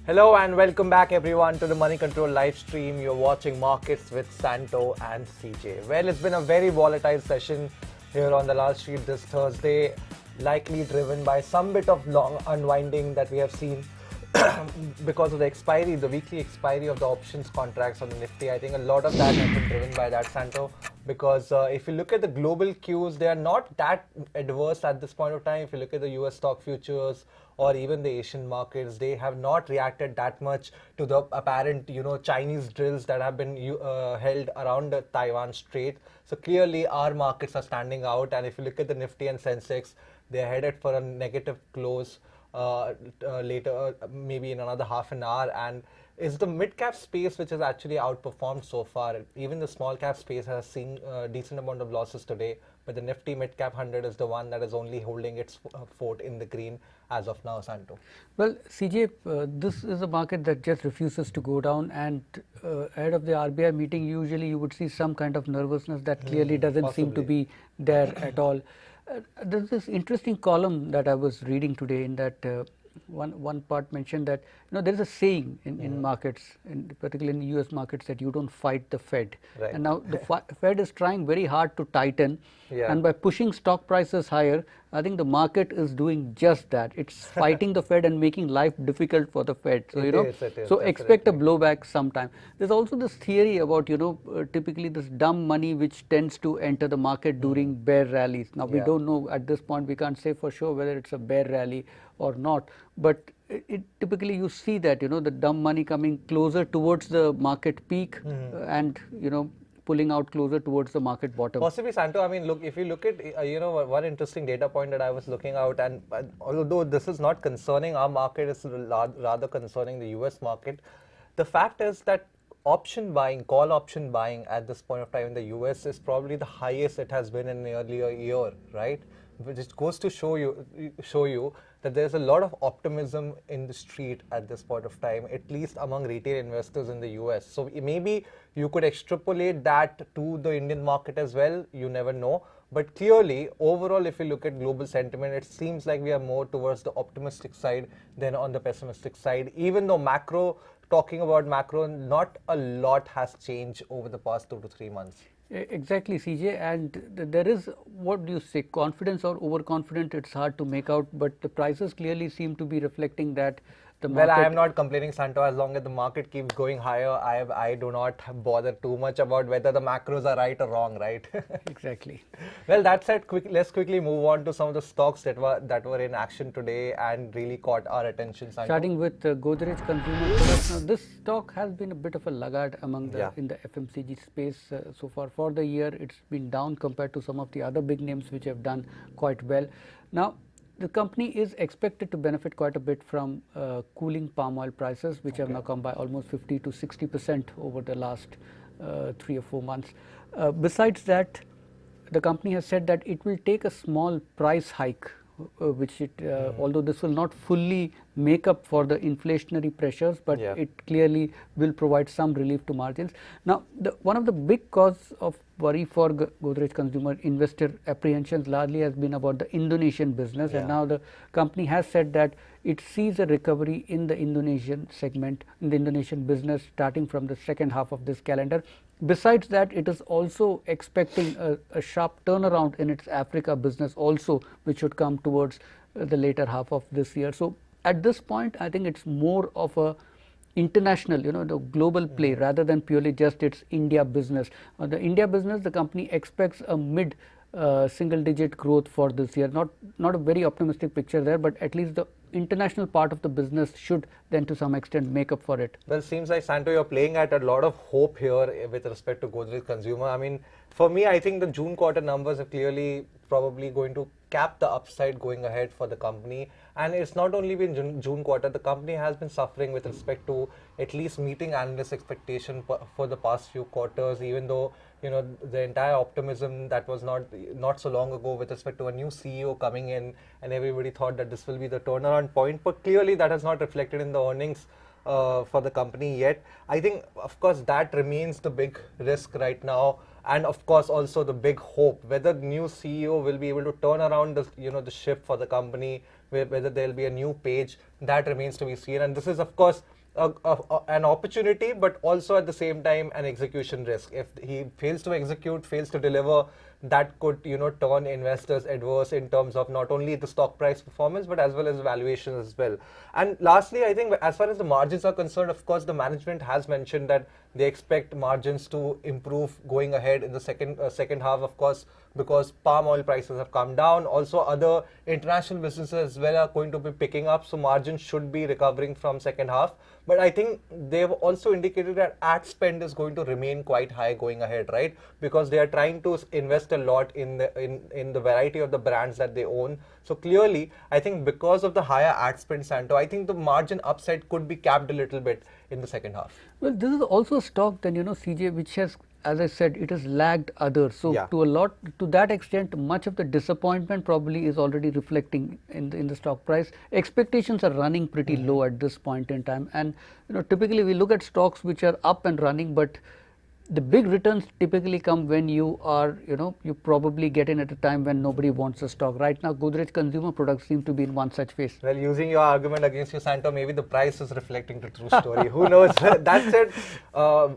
Hello and welcome back everyone to the Money Control live stream. You're watching Markets with Santo and CJ. Well, it's been a very volatile session here on the live stream this Thursday, likely driven by some bit of long unwinding that we have seen because of the weekly expiry of the options contracts on the Nifty. I think a lot of that has been driven by that, Santo, because if you look at the global cues, they are not that adverse at this point of time. If you look at the US stock futures or even the Asian markets, they have not reacted that much to the apparent, Chinese drills that have been held around the Taiwan Strait. So clearly our markets are standing out, and if you look at the Nifty and Sensex, they're headed for a negative close later, maybe in another half an hour. And it's the mid-cap space which has actually outperformed so far. Even the small-cap space has seen a decent amount of losses today, but the Nifty mid-cap 100 is the one that is only holding its fort in the green as of now, Santo. Well, CJ, this is a market that just refuses to go down, and ahead of the RBI meeting, usually you would see some kind of nervousness that clearly doesn't seem to be there at all. There's this interesting column that I was reading today, in that one part mentioned that there is a saying in markets, particularly in US markets, that you don't fight the Fed. Right. And now the Fed is trying very hard to tighten, and by pushing stock prices higher, I think the market is doing just that. It's fighting the Fed and making life difficult for the Fed. So so expect a blowback sometime. There's also this theory about typically this dumb money which tends to enter the market during bear rallies. Now we don't know at this point. We can't say for sure whether it's a bear rally or not, but typically you see that the dumb money coming closer towards the market peak and pulling out closer towards the market bottom. Possibly, Santo. I mean, look, if you look at one interesting data point that I was looking out, and although this is not concerning our market, it's rather concerning the US market. The fact is that option buying, call option buying at this point of time in the US is probably the highest it has been in nearly a year, right? Which goes to show you that there's a lot of optimism in the street at this point of time, at least among retail investors in the US. So maybe you could extrapolate that to the Indian market as well. You never know. But clearly, overall, if you look at global sentiment, it seems like we are more towards the optimistic side than on the pessimistic side. Even though talking about macro, not a lot has changed over the past 2 to 3 months. Exactly, CJ, and there is, what do you say, confidence or overconfident, it's hard to make out, but the prices clearly seem to be reflecting that the market. Well, I am not complaining, Santo. As long as the market keeps going higher, I do not bother too much about whether the macros are right or wrong, right? Exactly. Well, that said, let's quickly move on to some of the stocks that were in action today and really caught our attention, Santo. Starting with Godrej Consumer. Now, this stock has been a bit of a laggard among in the FMCG space so far. For the year, it's been down compared to some of the other big names which have done quite well. Now, the company is expected to benefit quite a bit from cooling palm oil prices, which have now come by almost 50 to 60% over the last 3 or 4 months. Besides that, the company has said that it will take a small price hike, although this will not fully make up for the inflationary pressures, but it clearly will provide some relief to margins. Now, one of the big cause of worry for Godrej Consumer investor apprehensions largely has been about the Indonesian business, and now the company has said that it sees a recovery in the Indonesian segment, in the Indonesian business, starting from the second half of this calendar. Besides that, it is also expecting a sharp turnaround in its Africa business also, which should come towards the later half of this year. So at this point, I think it's more of a international, the global play rather than purely just its India business. The India business, the company expects a mid single-digit growth for this year. Not a very optimistic picture there, but at least the international part of the business should then to some extent make up for it. Well, seems like, Santo, you're playing at a lot of hope here with respect to Godrej Consumer. I mean, for me, I think the June quarter numbers are clearly probably going to cap the upside going ahead for the company. And it's not only been June quarter, the company has been suffering with respect to at least meeting analyst expectation for the past few quarters, even though the entire optimism that was not so long ago with respect to a new CEO coming in, and everybody thought that this will be the turnaround point, but clearly that has not reflected in the earnings for the company yet. I think, of course, that remains the big risk right now, and of course also the big hope whether the new CEO will be able to turn around the ship for the company, whether there will be a new page, that remains to be seen. And this is, of course, an opportunity, but also at the same time an execution risk. If he fails to execute, fails to deliver, that could turn investors adverse in terms of not only the stock price performance but as well as valuation as well. And lastly, I think as far as the margins are concerned, of course the management has mentioned that they expect margins to improve going ahead in the second half, of course, because palm oil prices have come down. Also other international businesses as well are going to be picking up, so margins should be recovering from second half. But I think they've also indicated that ad spend is going to remain quite high going ahead, right? Because they are trying to invest a lot in the variety of the brands that they own. So clearly, I think because of the higher ad spend, Santo, I think the margin upside could be capped a little bit in the second half. Well, this is also a stock then, CJ, which has, as I said, it has lagged others. So to that extent, much of the disappointment probably is already reflecting in the stock price. Expectations are running pretty low at this point in time, and typically we look at stocks which are up and running, but the big returns typically come when you are, you probably get in at a time when nobody wants the stock. Right now, Godrej Consumer Products seem to be in one such phase. Well, using your argument against you, Santo, maybe the price is reflecting the true story. Who knows? That said,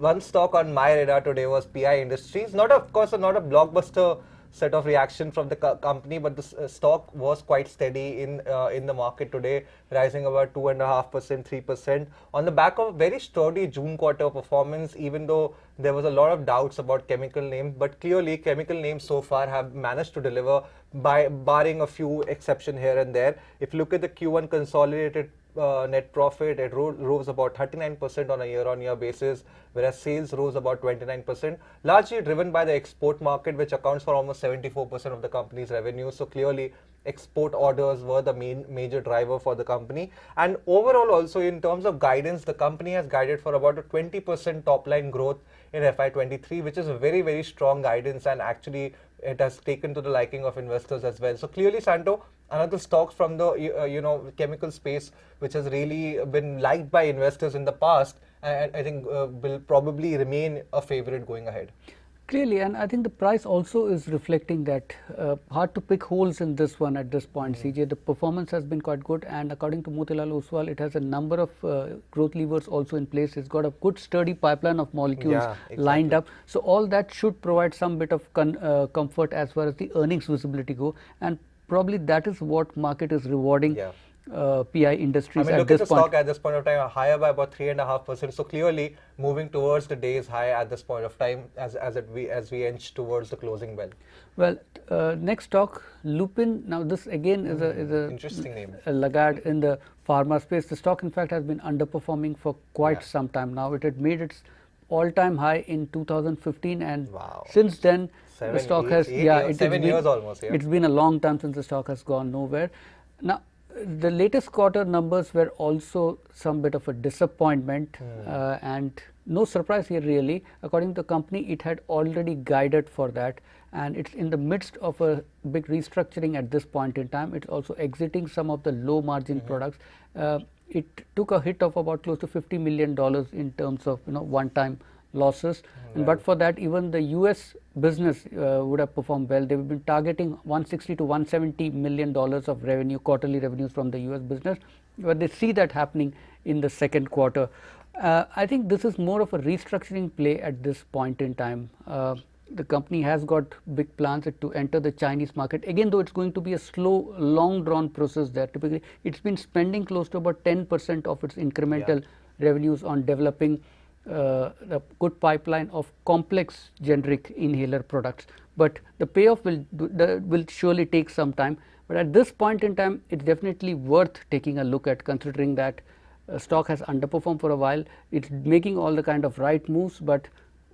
one stock on my radar today was PI Industries. Of course, not a blockbuster set of reaction from the company, but the stock was quite steady in the market today, rising about 2.5%, 3% on the back of a very sturdy June quarter performance, even though there was a lot of doubts about chemical names. But clearly chemical names so far have managed to deliver, barring a few exceptions here and there. If you look at the Q1 consolidated net profit, it rose about 39% on a year-on-year basis, whereas sales rose about 29%, largely driven by the export market, which accounts for almost 74% of the company's revenue. So clearly export orders were the major driver for the company. And overall also, in terms of guidance, the company has guided for about a 20% top line growth in FY23, which is a very, very strong guidance, and actually it has taken to the liking of investors as well. So clearly, Santo, another stock from the chemical space which has really been liked by investors in the past, and I think will probably remain a favorite going ahead. Clearly, and I think the price also is reflecting that. Hard to pick holes in this one at this point, CJ. The performance has been quite good, and according to Motilal Oswal, it has a number of growth levers also in place. It's got a good sturdy pipeline of molecules lined up. So all that should provide some bit of comfort as far as the earnings visibility go, and probably that is what market is rewarding. PI Industries look at this at the point. stock at this point of time higher by about 3.5%. So clearly moving towards the day's high at this point of time as we inch towards the closing bell. Well, next stock, Lupin. Now this again is a interesting name. A laggard in the pharma space. The stock in fact has been underperforming for quite some time now. It had made its all-time high in 2015, and since then the stock has 7 years almost. It's been a long time since the stock has gone nowhere. Now, the latest quarter numbers were also some bit of a disappointment, and no surprise here really. According to the company, it had already guided for that, and it's in the midst of a big restructuring at this point in time. It's also exiting some of the low margin products. It took a hit of about close to $50 million in terms of one-time losses, and but for that, even the US business would have performed well. They've been targeting 160 to 170 million dollars of revenue, quarterly revenues from the US business, but they see that happening in the second quarter. I think this is more of a restructuring play at this point in time. The company has got big plans to enter the Chinese market. Again, though it's going to be a slow, long drawn process there. Typically, it's been spending close to about 10% of its incremental revenues on developing the good pipeline of complex generic inhaler products, but the payoff will surely take some time. But at this point in time, it's definitely worth taking a look at, considering that stock has underperformed for a while. It's making all the kind of right moves, but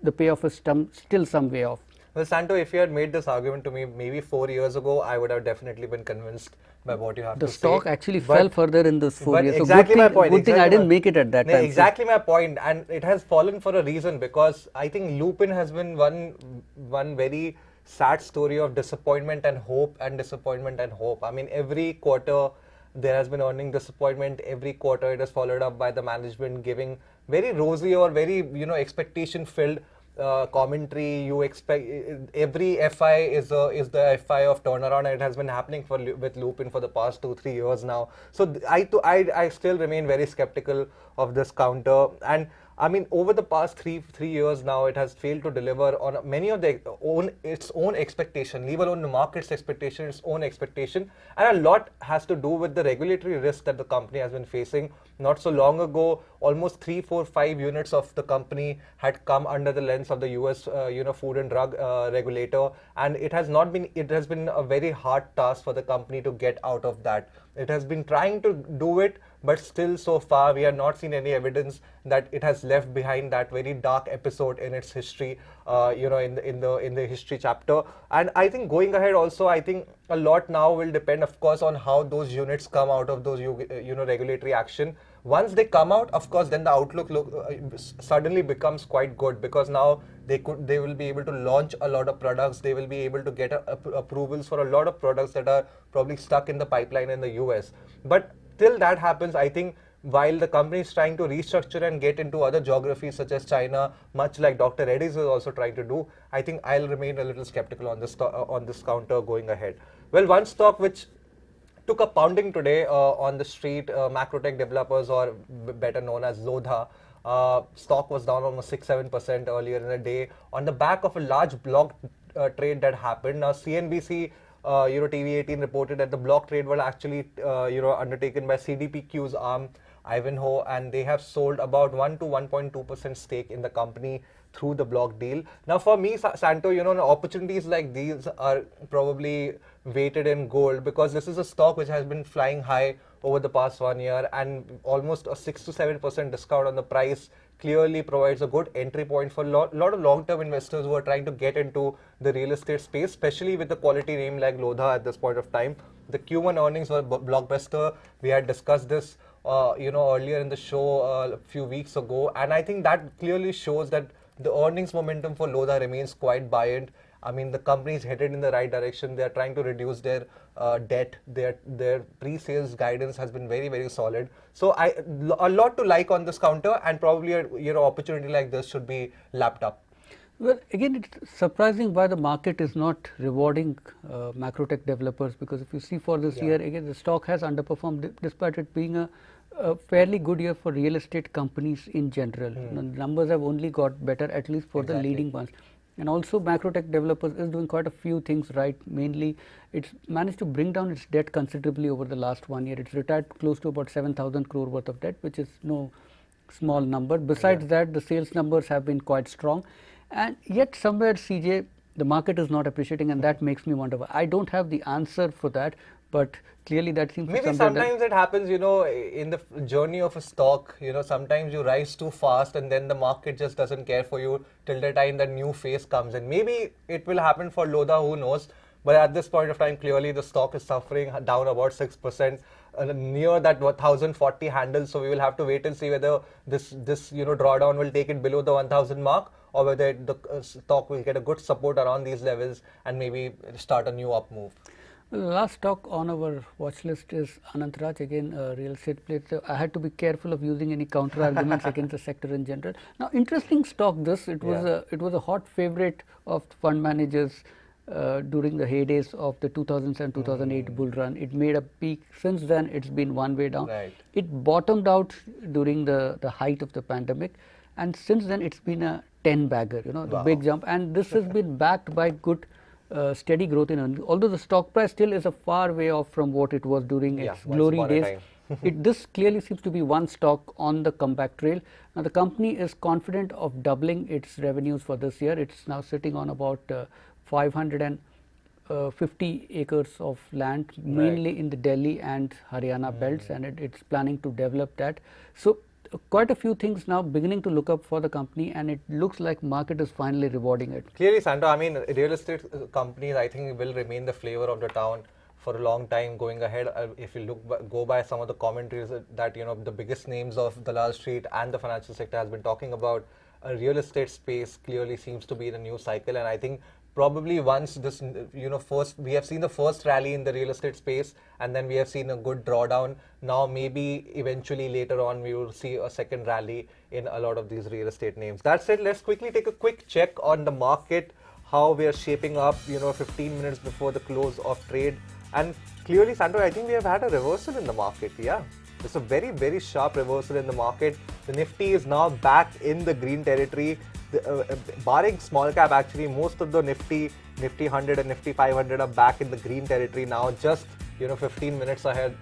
the payoff is still some way off. Well, Santo, if you had made this argument to me maybe 4 years ago, I would have definitely been convinced by what you have to say. The stock actually fell further in those 4 years. Exactly my point. Good thing I didn't make it at that time. Exactly my point, and it has fallen for a reason, because I think Lupin has been one very sad story of disappointment and hope, and disappointment and hope. I mean, every quarter there has been earning disappointment. Every quarter it is followed up by the management giving very rosy or very expectation filled commentary, you expect every FI is the FI of turnaround, and it has been happening with Lupin for the past 2-3 years now. So I still remain very skeptical of this counter. And I mean, over the past three years now, it has failed to deliver on many of its own expectation, leave alone the market's expectation, its own expectation. And a lot has to do with the regulatory risk that the company has been facing. Not so long ago, almost 3, 4, 5 units of the company had come under the lens of the US, Food and Drug regulator, and it has been a very hard task for the company to get out of that. It has been trying to do it, but still so far we have not seen any evidence that it has left behind that very dark episode in its history, in the history chapter. And I think going ahead also, I think a lot now will depend, of course, on how those units come out of those regulatory action. Once they come out, of course, then the outlook suddenly becomes quite good, because now they will be able to launch a lot of products. They will be able to get approvals for a lot of products that are probably stuck in the pipeline in the US. But till that happens, I think while the company is trying to restructure and get into other geographies such as China, much like Dr. Reddy's is also trying to do, I think I'll remain a little skeptical on this counter going ahead. Well, one stock which took a pounding today on the street, Macrotech Developers, or better known as Lodha. Stock was down almost 6-7% earlier in the day on the back of a large block trade that happened. Now, CNBC, TV18 reported that the block trade was actually, undertaken by CDPQ's arm, Ivanhoe, and they have sold about 1 to 1.2% stake in the company through the block deal. Now, for me, Santo, opportunities like these are probably weighted in gold, because this is a stock which has been flying high over the past 1 year, and almost a 6 to 7% discount on the price clearly provides a good entry point for a lot of long-term investors who are trying to get into the real estate space, especially with a quality name like Lodha at this point of time. The Q1 earnings were blockbuster. We had discussed this earlier in the show a few weeks ago, and I think that clearly shows that the earnings momentum for Lodha remains quite buoyant. I mean, the company is headed in the right direction. They are trying to reduce their debt. Their pre-sales guidance has been very, very solid. So a lot to like on this counter, and probably a opportunity like this should be lapped up. Well, again, it's surprising why the market is not rewarding Macrotech Developers, because if you see for this year, again, the stock has underperformed despite it being a fairly good year for real estate companies in general. The numbers have only got better, at least for the leading ones. And also, Macrotech Developers is doing quite a few things right. Mainly, it's managed to bring down its debt considerably over the last 1 year. It's retired close to about 7,000 crore worth of debt, which is no small number. Besides that, the sales numbers have been quite strong. And yet somewhere, CJ, the market is not appreciating, and that makes me wonder. I don't have the answer for that, but clearly that seems maybe sometimes it happens, in the journey of a stock, sometimes you rise too fast and then the market just doesn't care for you till the time that new phase comes in. Maybe it will happen for Lodha, who knows? But at this point of time, clearly the stock is suffering, down about 6%, near that 1040 handle. So we will have to wait and see whether this drawdown will take it below the 1000 mark, or whether the stock will get a good support around these levels and maybe start a new up move. The last stock on our watch list is Anant Raj, again real estate play. So I had to be careful of using any counter arguments against the sector in general. Now, interesting stock this. It was a hot favorite of fund managers during the heydays of the 2007-2008 bull run. It made a peak. Since then, it's been one way down. Right. It bottomed out during the height of the pandemic, and since then it's been a 10-bagger. The big jump, and this has been backed by good steady growth in earnings. Although the stock price still is a far way off from what it was during its glory days. This clearly seems to be one stock on the comeback trail. Now, the company is confident of doubling its revenues for this year. It's now sitting on about 550 acres of land, mainly in the Delhi and Haryana belts, and it's planning to develop that. So, quite a few things now beginning to look up for the company, and it looks like market is finally rewarding it. Clearly, Santo, I mean, real estate companies, I think, will remain the flavor of the town for a long time going ahead. If you go by some of the commentaries that the biggest names of the Wall Street and the financial sector has been talking about, real estate space clearly seems to be in a new cycle, and I think probably once this, first, we have seen the first rally in the real estate space, and then we have seen a good drawdown. Now maybe eventually later on we will see a second rally in a lot of these real estate names. That said, let's quickly take a quick check on the market, how we are shaping up, 15 minutes before the close of trade. And clearly, Santo, I think we have had a reversal in the market. Yeah, it's a very, very sharp reversal in the market. The Nifty is now back in the green territory. Barring small cap, actually, most of the Nifty 100 and Nifty 500 are back in the green territory now, just 15 minutes ahead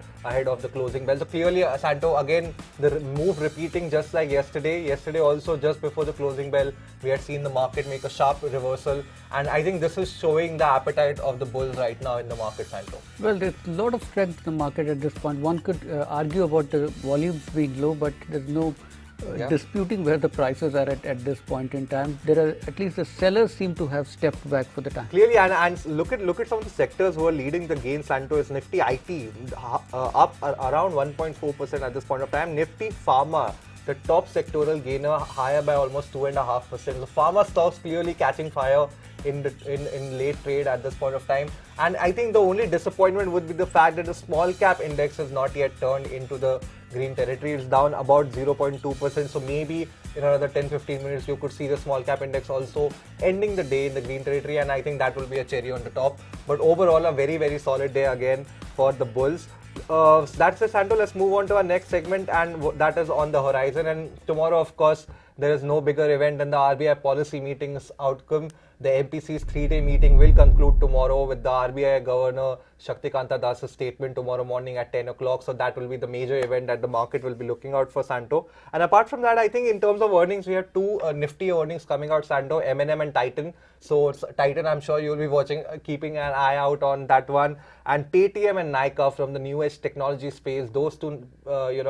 of the closing bell. So clearly, Santo, again, the move repeating just like yesterday. Yesterday also, just before the closing bell, we had seen the market make a sharp reversal. And I think this is showing the appetite of the bulls right now in the market, Santo. Well, there's a lot of strength in the market at this point. One could argue about the volumes being low, but there's no disputing where the prices are at this point in time. There are, at least the sellers seem to have stepped back for the time. Clearly, and look at some of the sectors who are leading the gain. Santo is Nifty IT up around 1.4% at this point of time. Nifty Pharma, the top sectoral gainer, higher by almost 2.5%. So pharma stocks clearly catching fire in late trade at this point of time. And I think the only disappointment would be the fact that the small cap index has not yet turned into the green territory. It's down about 0.2%. So maybe in another 10-15 minutes you could see the small cap index also ending the day in the green territory, and I think that will be a cherry on the top. But overall, a very, very solid day again for the bulls. That's it, Santo. Let's move on to our next segment, and that is on the horizon. And tomorrow, of course, there is no bigger event than the RBI policy meeting's outcome. The MPC's 3-day meeting will conclude tomorrow with the RBI Governor Shaktikanta Das's statement tomorrow morning at 10 o'clock. So that will be the major event that the market will be looking out for, Santo. And apart from that, I think in terms of earnings, we have two nifty earnings coming out, Santo, M&M and Titan. So Titan, I'm sure you'll be watching, keeping an eye out on that one. And Paytm and Nykaa from the new age technology space, those two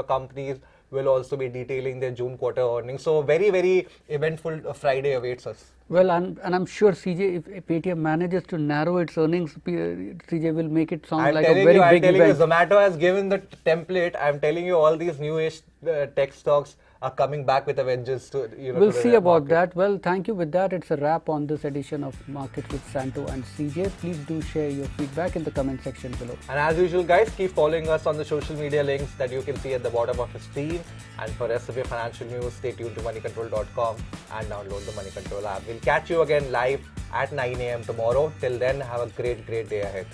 companies will also be detailing their June quarter earnings. So very, very eventful Friday awaits us. Well, and I'm sure CJ, if Paytm manages to narrow its earnings, CJ will make it sound like a very big event. I'm telling you, Zomato has given the template. I'm telling you, all these new age tech stocks are coming back with a vengeance to, we'll see about that. Well, thank you. With that, it's a wrap on this edition of Markets with Santo and CJ. Please do share your feedback in the comment section below. And as usual, guys, keep following us on the social media links that you can see at the bottom of the screen. And for rest of your financial news, stay tuned to moneycontrol.com and download the Money Control app. We'll catch you again live at 9 a.m. tomorrow. Till then, have a great, great day ahead.